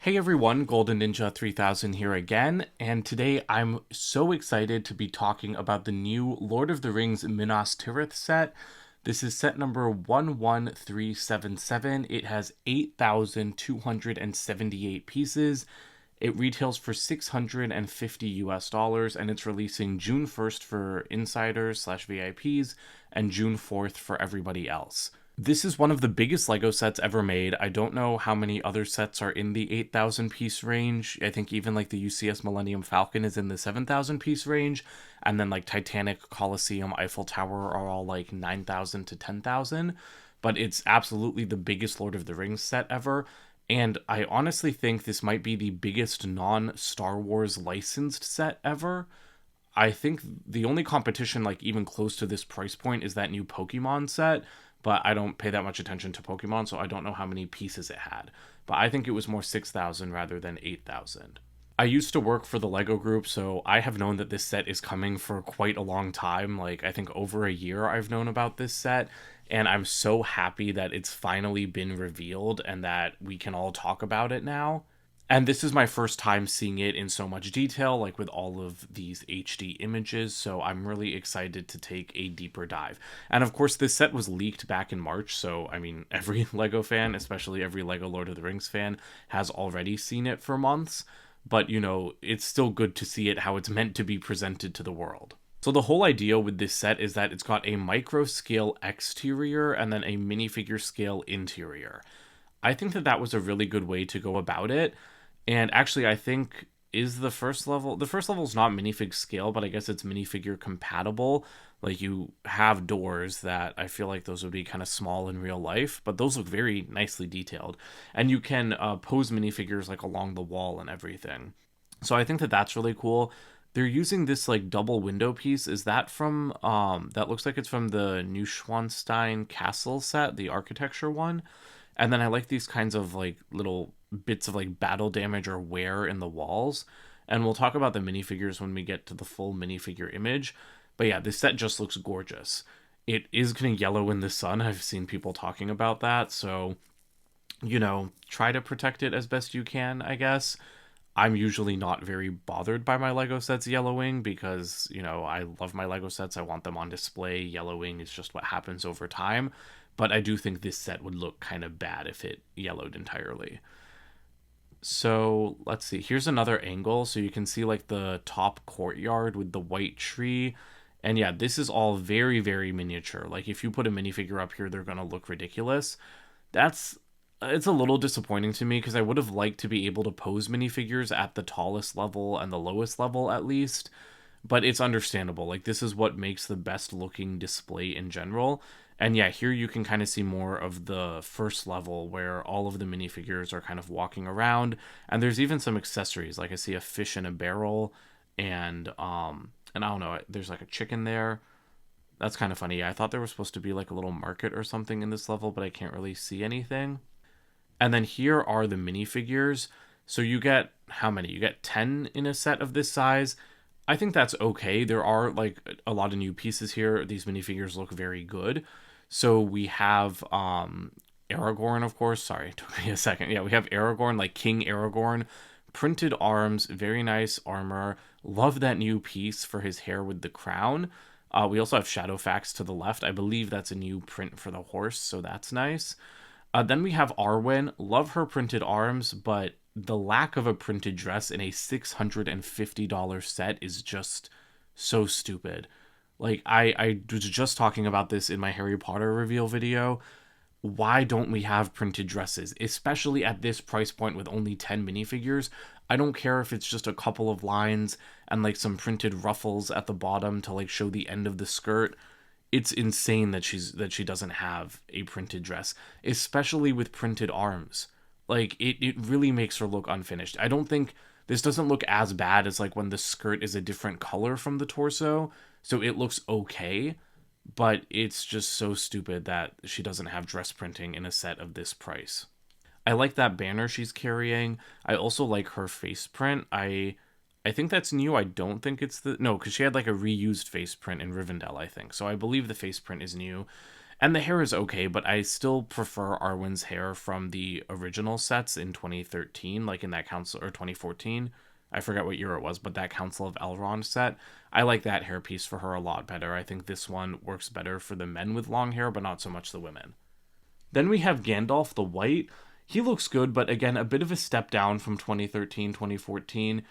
Hey everyone, Golden Ninja 3000 here again, and today I'm so excited to be talking about the new Lord of the Rings Minas Tirith set. This is set number 11377. It has 8,278 pieces. It retails for 650 US dollars, and it's releasing June 1st for insiders slash VIPs and June 4th for everybody else. This is one of the biggest LEGO sets ever made. I don't know how many other sets are in the 8,000 piece range. I think even like the UCS Millennium Falcon is in the 7,000 piece range. And then like Titanic, Colosseum, Eiffel Tower are all like 9,000 to 10,000. But it's absolutely the biggest Lord of the Rings set ever. And I honestly think this might be the biggest non-Star Wars licensed set ever. I think the only competition like even close to this price point is that new Pokemon set, but I don't pay that much attention to Pokemon, so I don't know how many pieces it had. But I think it was more 6,000 rather than 8,000. I used to work for the LEGO group, so I have known that this set is coming for quite a long time. Like, I think over a year I've known about this set, and I'm so happy that it's finally been revealed and that we can all talk about it now. And this is my first time seeing it in so much detail, like with all of these HD images, so I'm really excited to take a deeper dive. And of course, this set was leaked back in March, so I mean, every LEGO fan, especially every LEGO Lord of the Rings fan, has already seen it for months. But, you know, it's still good to see it how it's meant to be presented to the world. So the whole idea with this set is that it's got a micro scale exterior and then a minifigure scale interior. I think that that was a really good way to go about it. And actually, I think is the first level is not minifig scale, but I guess it's minifigure compatible. Like you have doors that I feel like those would be kind of small in real life, but those look very nicely detailed. And you can pose minifigures like along the wall and everything. So I think that that's really cool. They're using this like double window piece. Is that from that looks like it's from the Neuschwanstein Castle set, the architecture one? And then I like these kinds of like little bits of like battle damage or wear in the walls. And we'll talk about the minifigures when we get to the full minifigure image. But yeah, this set just looks gorgeous. It is going to yellow in the sun. I've seen people talking about that. So, you know, try to protect it as best you can, I guess. I'm usually not very bothered by my Lego sets yellowing because, you know, I love my Lego sets. I want them on display. Yellowing is just what happens over time. But I do think this set would look kind of bad if it yellowed entirely. So let's see. Here's another angle. So you can see like the top courtyard with the white tree. And yeah, this is all very, very miniature. Like if you put a minifigure up here, they're going to look ridiculous. That's it's a little disappointing to me because I would have liked to be able to pose minifigures at the tallest level and the lowest level at least. But it's understandable. Like this is what makes the best looking display in general. And yeah, here you can kind of see more of the first level where all of the minifigures are kind of walking around. And there's even some accessories. Like I see a fish in a barrel and I don't know, there's like a chicken there. That's kind of funny. Yeah, I thought there was supposed to be like a little market or something in this level, but I can't really see anything. And then here are the minifigures. So you get how many? You get 10 in a set of this size. I think that's okay. There are like a lot of new pieces here. These minifigures look very good. So we have Aragorn, of course. Sorry, it took me a second. Yeah, we have Aragorn, like King Aragorn. Printed arms, very nice armor. Love that new piece for his hair with the crown. We also have Shadowfax to the left. I believe that's a new print for the horse, so that's nice. Then we have Arwen. Love her printed arms, but the lack of a printed dress in a $650 set is just so stupid. Like, I was just talking about this in my Harry Potter reveal video. Why don't we have printed dresses, especially at this price point with only 10 minifigures? I don't care if it's just a couple of lines and like some printed ruffles at the bottom to like show the end of the skirt. It's insane that she doesn't have a printed dress, especially with printed arms. Like it really makes her look unfinished. I don't think this doesn't look as bad as like when the skirt is a different color from the torso, so it looks okay, but it's just so stupid that she doesn't have dress printing in a set of this price. I like that banner she's carrying. I also like her face print. I think that's new. I don't think it's the no, because she had like a reused face print in Rivendell, I think. So I believe the face print is new. And the hair is okay, but I still prefer Arwen's hair from the original sets in 2013, like in that council, or 2014. I forget what year it was, but that Council of Elrond set. I like that hairpiece for her a lot better. I think this one works better for the men with long hair, but not so much the women. Then we have Gandalf the White. He looks good, but again, a bit of a step down from 2013, 2014.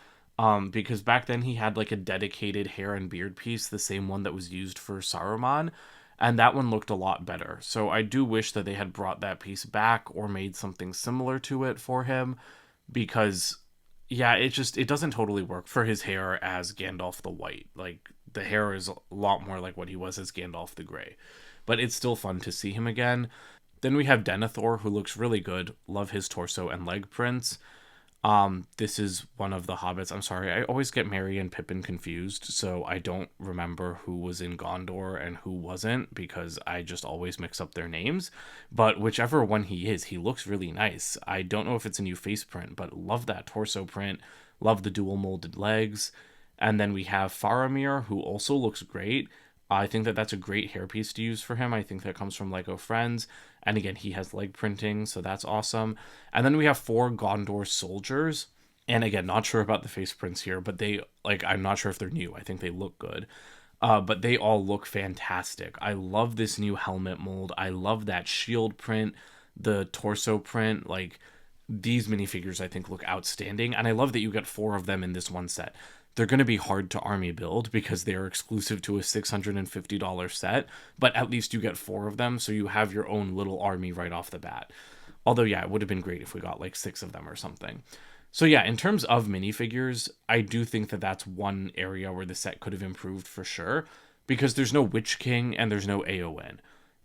Because back then he had like a dedicated hair and beard piece, the same one that was used for Saruman, and that one looked a lot better. So I do wish that they had brought that piece back or made something similar to it for him, because yeah, it doesn't totally work for his hair as Gandalf the White. Like the hair is a lot more like what he was as Gandalf the Grey. But it's still fun to see him again. Then we have Denethor, who looks really good. Love his torso and leg prints. This is one of the hobbits. I'm sorry, I always get Merry and Pippin confused, so I don't remember who was in Gondor and who wasn't, because I just always mix up their names. But whichever one he is, he looks really nice. I don't know if it's a new face print, but love that torso print. Love the dual molded legs. And then we have Faramir, who also looks great. I think that that's a great hairpiece to use for him. I think that comes from LEGO Friends. And again, he has leg printing, so that's awesome. And then we have 4 Gondor soldiers. And again, not sure about the face prints here, but they, like, I'm not sure if they're new. I think they look good. But they all look fantastic. I love this new helmet mold. I love that shield print, the torso print. Like, these minifigures, I think, look outstanding. And I love that you get 4 of them in this one set. They're going to be hard to army build because they're exclusive to a $650 set, but at least you get 4 of them, so you have your own little army right off the bat. Although, yeah, it would have been great if we got like 6 of them or something. So yeah, in terms of minifigures, I do think that that's one area where the set could have improved for sure, because there's no Witch King and there's no Eowyn.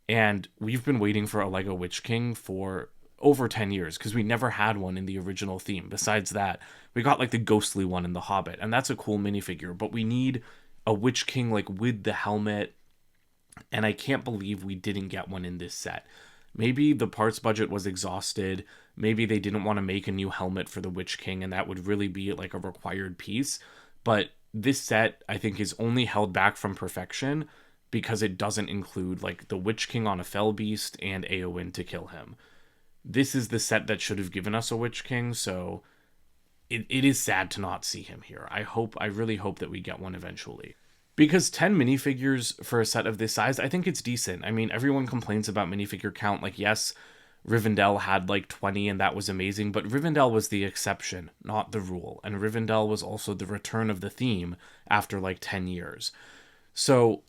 And we've been waiting for a LEGO Witch King for over 10 years because we never had one in the original theme. Besides that, we got like the ghostly one in The Hobbit, and that's a cool minifigure, but we need a Witch King like with the helmet, and I can't believe we didn't get one in this set. Maybe the parts budget was exhausted. Maybe they didn't want to make a new helmet for the Witch King, and that would really be like a required piece. But this set, I think, is only held back from perfection because it doesn't include like the Witch King on a fell beast and Eowyn to kill him. This is the set that should have given us a Witch King, so it is sad to not see him here. I really hope that we get one eventually. Because 10 minifigures for a set of this size, I think it's decent. I mean, everyone complains about minifigure count. Like, yes, Rivendell had like 20 and that was amazing, but Rivendell was the exception, not the rule. And Rivendell was also the return of the theme after like 10 years. So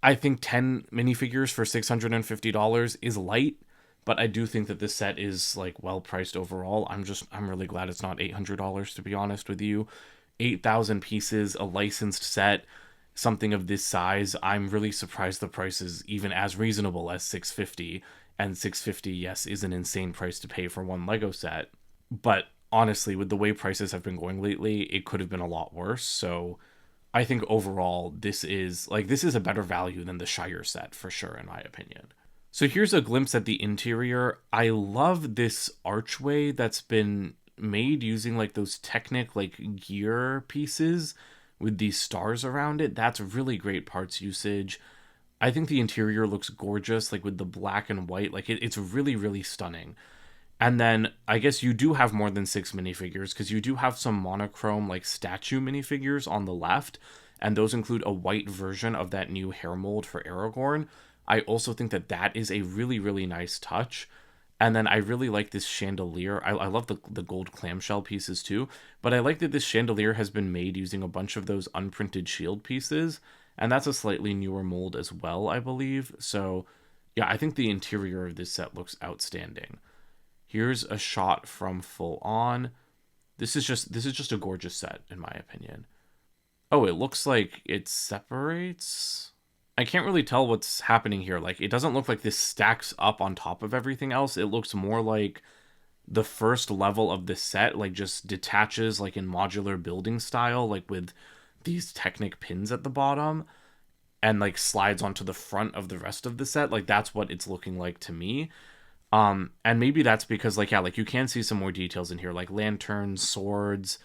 I think 10 minifigures for $650 is light, but I do think that this set is like well priced overall. I'm really glad it's not $800, to be honest with you. 8,000 pieces, a licensed set, something of this size. I'm really surprised the price is even as reasonable as $650. And $650, yes, is an insane price to pay for one LEGO set. But honestly, with the way prices have been going lately, it could have been a lot worse. So I think overall, this is a better value than the Shire set for sure, in my opinion. So here's a glimpse at the interior. I love this archway that's been made using like those Technic like gear pieces with these stars around it. That's really great parts usage. I think the interior looks gorgeous, like with the black and white. Like it's really, really stunning. And then I guess you do have more than 6 minifigures because you do have some monochrome like statue minifigures on the left. And those include a white version of that new hair mold for Aragorn. I also think that that is a really, really nice touch. And then I really like this chandelier. I love the gold clamshell pieces too. But I like that this chandelier has been made using a bunch of those unprinted shield pieces. And that's a slightly newer mold as well, I believe. So yeah, I think the interior of this set looks outstanding. Here's a shot from Full On. This is just a gorgeous set, in my opinion. Oh, it looks like it separates. I can't really tell what's happening here. Like, it doesn't look like this stacks up on top of everything else. It looks more like the first level of the set, like, just detaches, like, in modular building style, like, with these Technic pins at the bottom, and, like, slides onto the front of the rest of the set. Like, that's what it's looking like to me. And maybe that's because, like, yeah, like, you can see some more details in here, like lanterns, swords,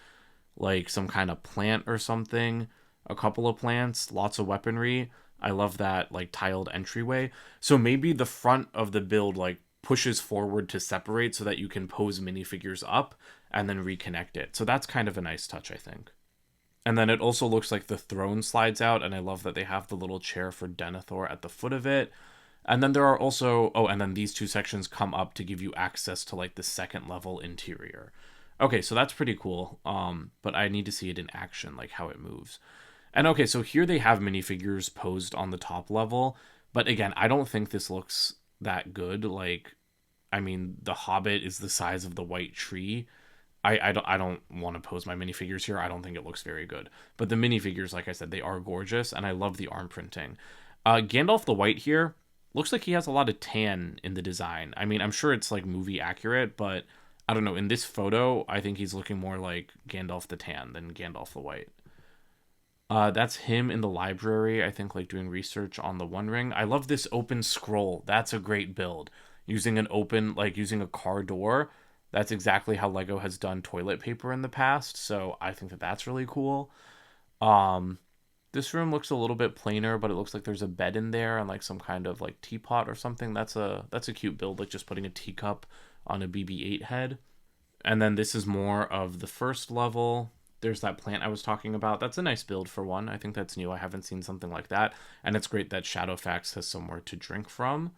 like, some kind of plant or something, a couple of plants, lots of weaponry. I love that like tiled entryway. So maybe the front of the build like pushes forward to separate so that you can pose minifigures up and then reconnect it. So that's kind of a nice touch, I think. And then it also looks like the throne slides out, and I love that they have the little chair for Denethor at the foot of it. And then there are also, oh, and then these two sections come up to give you access to like the second level interior. Okay, so that's pretty cool. But I need to see it in action, like how it moves. And okay, so here they have minifigures posed on the top level, but again, I don't think this looks that good. Like, I mean, the Hobbit is the size of the White Tree. I don't want to pose my minifigures here. I don't think it looks very good. But the minifigures, like I said, they are gorgeous, and I love the arm printing. Gandalf the White here looks like he has a lot of tan in the design. I mean, I'm sure it's like movie accurate, but I don't know. In this photo, I think he's looking more like Gandalf the Tan than Gandalf the White. That's him in the library, I think, like doing research on the One Ring. I love this open scroll. That's a great build. Using an open, like using a car door. That's exactly how Lego has done toilet paper in the past. So I think that that's really cool. Um, this room looks a little bit plainer, but it looks like there's a bed in there and like some kind of like teapot or something. That's a cute build, like just putting a teacup on a BB-8 head. And then this is more of the first level. There's that plant I was talking about. That's a nice build for one. I think that's new. I haven't seen something like that. And it's great that Shadowfax has somewhere to drink from.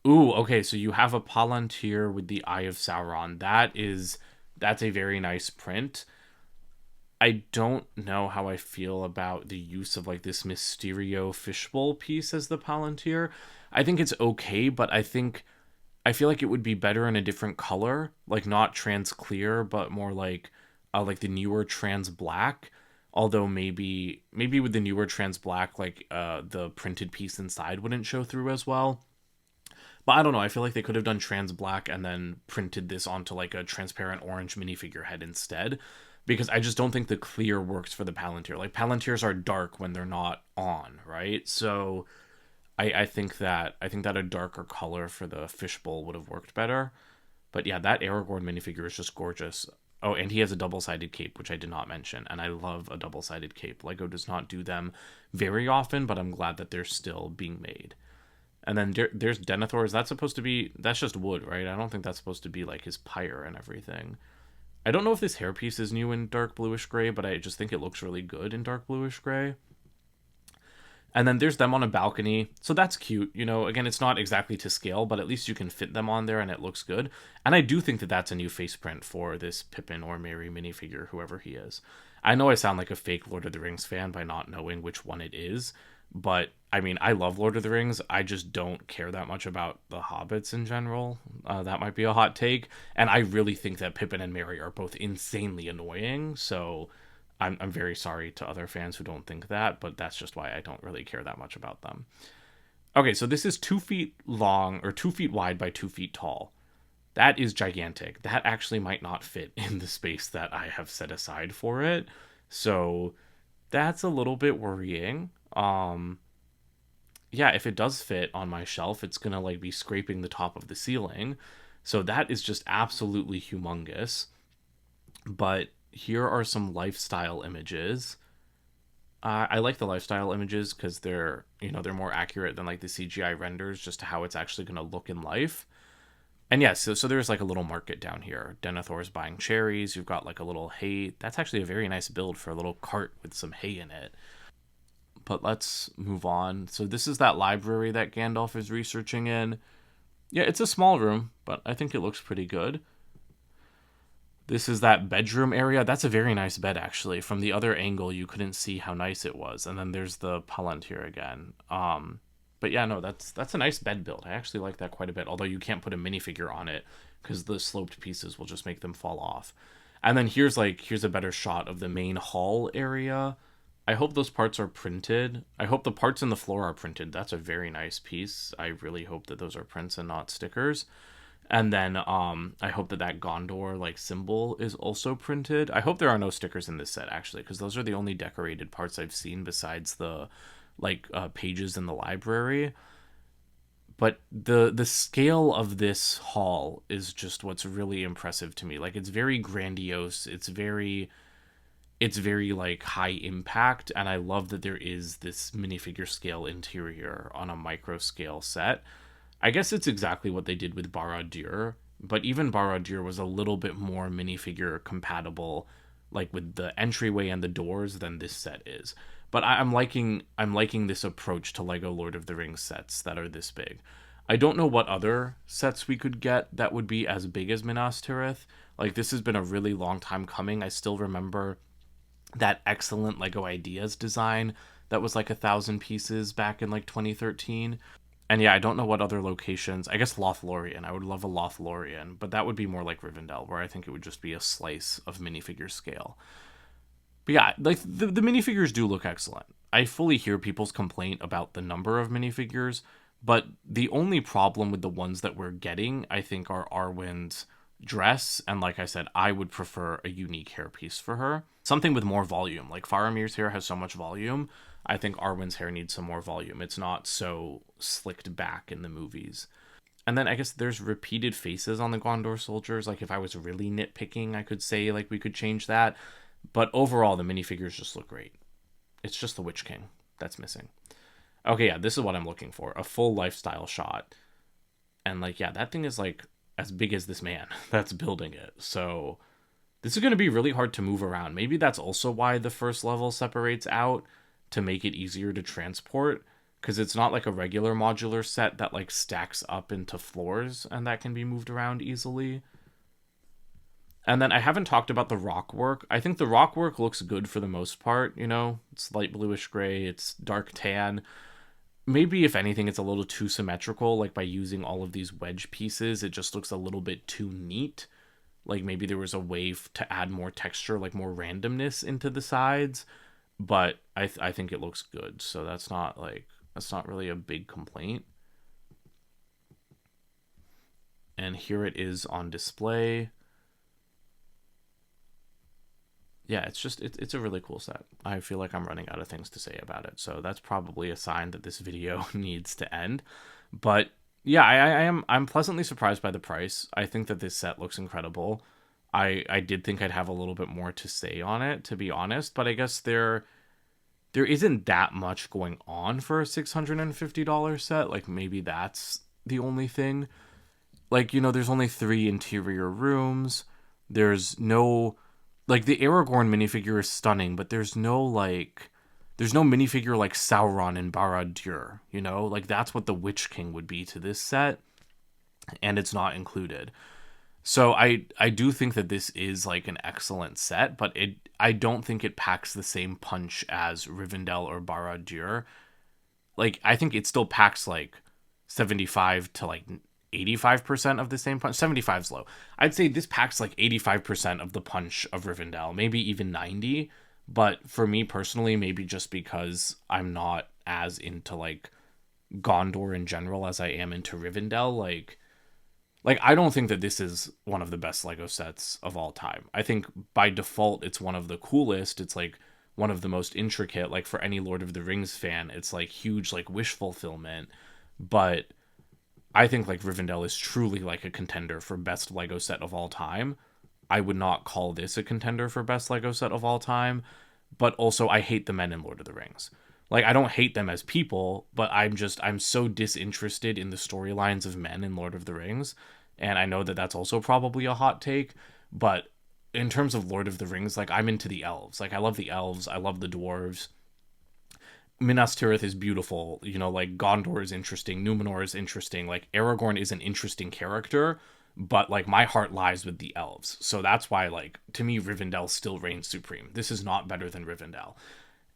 Ooh, okay, so you have a Palantir with the Eye of Sauron. That's a very nice print. I don't know how I feel about the use of like this Mysterio fishbowl piece as the Palantir. I think it's okay, but I feel like it would be better in a different color, like not trans clear, but more like the newer trans black. Although maybe with the newer trans black, like the printed piece inside wouldn't show through as well. But I don't know. I feel like they could have done trans black and then printed this onto like a transparent orange minifigure head instead, because I just don't think the clear works for the Palantir. Like Palantirs are dark when they're not on, right? So I think that a darker color for the fishbowl would have worked better. But yeah, that Aragorn minifigure is just gorgeous. Oh, and he has a double-sided cape, which I did not mention, and I love a double-sided cape. Lego does not do them very often, but I'm glad that they're still being made. And then there's Denethor. Is that supposed to be? That's just wood, right? I don't think that's supposed to be like his pyre and everything. I don't know if this hairpiece is new in dark bluish gray, but I just think it looks really good in dark bluish gray. And then there's them on a balcony. So that's cute. You know, again, it's not exactly to scale, but at least you can fit them on there and it looks good. And I do think that that's a new face print for this Pippin or Merry minifigure, whoever he is. I know I sound like a fake Lord of the Rings fan by not knowing which one it is, but I mean, I love Lord of the Rings. I just don't care that much about the Hobbits in general. That might be a hot take. And I really think that Pippin and Merry are both insanely annoying. So I'm very sorry to other fans who don't think that, but that's just why I don't really care that much about them. Okay, so this is 2 feet long or 2 feet wide by 2 feet tall. That is gigantic. That actually might not fit in the space that I have set aside for it. So that's a little bit worrying. Yeah, if it does fit on my shelf, it's gonna like be scraping the top of the ceiling. So that is just absolutely humongous. But here are some lifestyle images. I like the lifestyle images because they're more accurate than like the CGI renders, just to how it's actually going to look in life. And yes, so there's like a little market down here. Denethor's buying cherries. You've got like a little hay. That's actually a very nice build for a little cart with some hay in it. But let's move on. So this is that library that Gandalf is researching in. Yeah, it's a small room, but I think it looks pretty good. This is that bedroom area. That's a very nice bed, actually. From the other angle, you couldn't see how nice it was. And then there's the Palantir again. But yeah, no, that's a nice bed build. I actually like that quite a bit. Although you can't put a minifigure on it because the sloped pieces will just make them fall off. And then here's a better shot of the main hall area. I hope those parts are printed. I hope the parts in the floor are printed. That's a very nice piece. I really hope that those are prints and not stickers. And then I hope that Gondor like symbol is also printed. I hope there are no stickers in this set actually, because those are the only decorated parts I've seen besides the pages in the library. But the scale of this hall is just what's really impressive to me. Like it's very grandiose. it's very like high impact, and I love that there is this minifigure scale interior on a micro scale set. I guess it's exactly what they did with Barad-dûr, but even Barad-dûr was a little bit more minifigure compatible, like with the entryway and the doors, than this set is. But I'm liking this approach to Lego Lord of the Rings sets that are this big. I don't know what other sets we could get that would be as big as Minas Tirith. Like, this has been a really long time coming. I still remember that excellent Lego Ideas design that was like 1,000 pieces back in like 2013. And yeah, I don't know what other locations. I guess Lothlorien. I would love a Lothlorien, but that would be more like Rivendell, where I think it would just be a slice of minifigure scale. But yeah, like the minifigures do look excellent. I fully hear people's complaint about the number of minifigures, but the only problem with the ones that we're getting, I think, are Arwen's dress, and like I said, I would prefer a unique hairpiece for her. Something with more volume. Like Faramir's hair has so much volume. I think Arwen's hair needs some more volume. It's not so slicked back in the movies. And then I guess there's repeated faces on the Gondor soldiers. Like, if I was really nitpicking, I could say like we could change that. But overall, the minifigures just look great. It's just the Witch King that's missing. Okay, yeah, this is what I'm looking for. A full lifestyle shot. And like, yeah, that thing is like as big as this man that's building it. So this is going to be really hard to move around. Maybe that's also why the first level separates out, to make it easier to transport, because it's not like a regular modular set that like stacks up into floors and that can be moved around easily. And then I haven't talked about the rock work. I think the rock work looks good for the most part, you know? It's light bluish gray, it's dark tan. Maybe, if anything, it's a little too symmetrical. Like, by using all of these wedge pieces, it just looks a little bit too neat. Like, maybe there was a way to add more texture, like more randomness into the sides. But I think it looks good. So that's not really a big complaint. And here it is on display. Yeah, it's a really cool set. I feel like I'm running out of things to say about it, so that's probably a sign that this video needs to end. But yeah, I'm pleasantly surprised by the price. I think that this set looks incredible. I did think I'd have a little bit more to say on it, to be honest, but I guess there isn't that much going on for a $650 set. Like, maybe that's the only thing. Like, you know, there's only 3 interior rooms. There's no... Like, the Aragorn minifigure is stunning, but there's no minifigure like Sauron and Barad-dûr, you know? Like, that's what the Witch King would be to this set, and it's not included. So I do think that this is, like, an excellent set, but I don't think it packs the same punch as Rivendell or Barad-dûr. Like, I think it still packs, like, 75 to, like, 85% of the same punch. 75's low. I'd say this packs like 85% of the punch of Rivendell, maybe even 90. But for me personally, maybe just because I'm not as into like Gondor in general as I am into Rivendell, like I don't think that this is one of the best Lego sets of all time. I think by default it's one of the coolest. It's like one of the most intricate. Like, for any Lord of the Rings fan, it's like huge, like wish fulfillment. But I think like Rivendell is truly like a contender for best Lego set of all time. I would not call this a contender for best Lego set of all time, but also I hate the men in Lord of the Rings. Like, I don't hate them as people, but I'm so disinterested in the storylines of men in Lord of the Rings, and I know that that's also probably a hot take, but in terms of Lord of the Rings, like, I'm into the elves. Like, I love the elves, I love the dwarves. Minas Tirith is beautiful, you know, like Gondor is interesting, Numenor is interesting, like Aragorn is an interesting character, but like my heart lies with the elves. So that's why, like, to me, Rivendell still reigns supreme. This is not better than Rivendell.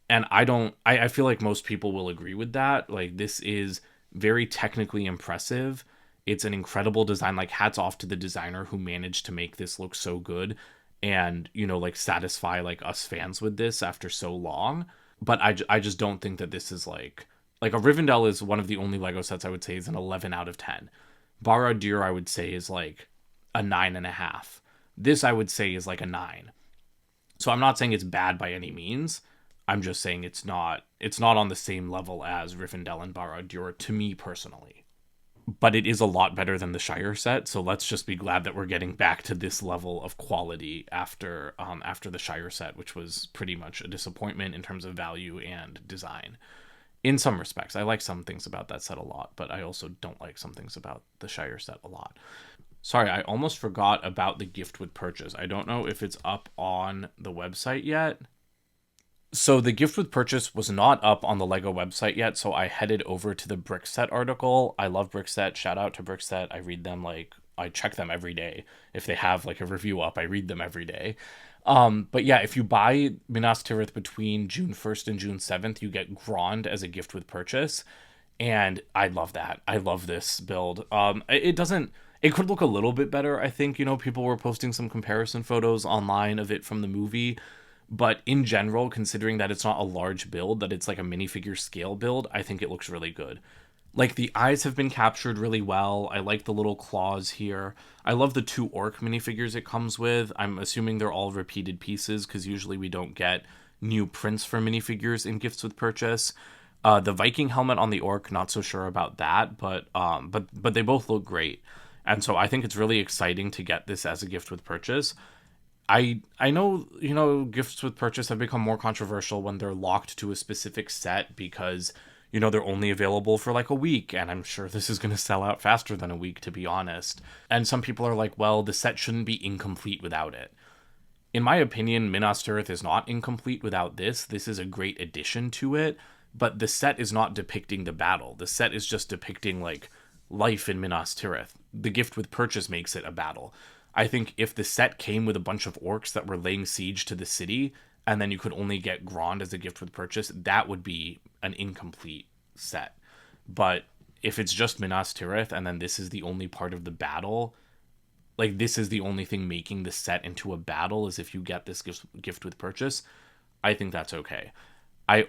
And I feel like most people will agree with that. Like, this is very technically impressive. It's an incredible design. Like, hats off to the designer who managed to make this look so good and, you know, like satisfy like us fans with this after so long. But I just don't think that this is like a Rivendell is one of the only Lego sets I would say is an 11 out of 10. Barad-dûr I would say is like a 9.5. This I would say is like a 9. So I'm not saying it's bad by any means. I'm just saying it's not on the same level as Rivendell and Barad-dûr to me personally. but it is a lot better than the Shire set, so let's just be glad that we're getting back to this level of quality after the Shire set, which was pretty much a disappointment in terms of value and design. In some respects, I like some things about that set a lot, but I also don't like some things about the Shire set a lot. Sorry, I almost forgot about the gift with purchase. I don't know if it's up on the website yet. So the gift with purchase was not up on the LEGO website yet, so I headed over to the Brickset article. I love Brickset. Shout out to Brickset. I read them I check them every day. If they have like a review up, I read them every day. But yeah, if you buy Minas Tirith between June 1st and June 7th, you get Grand as a gift with purchase. And I love that. I love this build. It could look a little bit better, I think. People were posting some comparison photos online of it from the movie. But in general, considering that it's not a large build, that it's like a minifigure scale build, I think it looks really good. Like, the eyes have been captured really well. I like the little claws here. I love the 2 orc minifigures it comes with. I'm assuming they're all repeated pieces, because usually we don't get new prints for minifigures in gifts with purchase. The Viking helmet on the orc, not so sure about that, but they both look great. And so I think it's really exciting to get this as a gift with purchase. I know, gifts with purchase have become more controversial when they're locked to a specific set because, they're only available for like a week, and I'm sure this is going to sell out faster than a week, to be honest. And some people are like, well, the set shouldn't be incomplete without it. In my opinion, Minas Tirith is not incomplete without this. This is a great addition to it, but the set is not depicting the battle. The set is just depicting, like, life in Minas Tirith. The gift with purchase makes it a battle. I think if the set came with a bunch of orcs that were laying siege to the city, and then you could only get Grand as a gift with purchase, that would be an incomplete set. But if it's just Minas Tirith, and then this is the only part of the battle, like, this is the only thing making the set into a battle, is if you get this gift with purchase, I think that's okay. I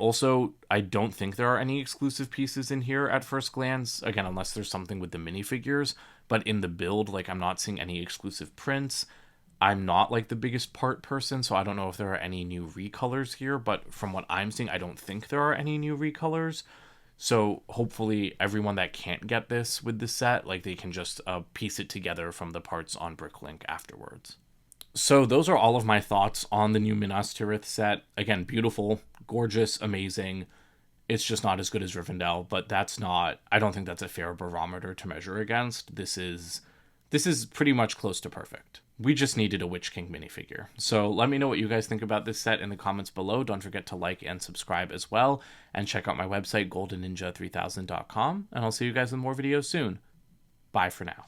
don't think there are any exclusive pieces in here at first glance, again, unless there's something with the minifigures, but in the build, like, I'm not seeing any exclusive prints. I'm not, like, the biggest part person, so I don't know if there are any new recolors here, but from what I'm seeing, I don't think there are any new recolors. So hopefully everyone that can't get this with the set, like, they can just piece it together from the parts on Bricklink afterwards. So those are all of my thoughts on the new Minas Tirith set. Again, beautiful, gorgeous, amazing. It's just not as good as Rivendell, but I don't think that's a fair barometer to measure against. This is pretty much close to perfect. We just needed a Witch King minifigure. So let me know what you guys think about this set in the comments below. Don't forget to like and subscribe as well, and check out my website, goldenninja3000.com, and I'll see you guys in more videos soon. Bye for now.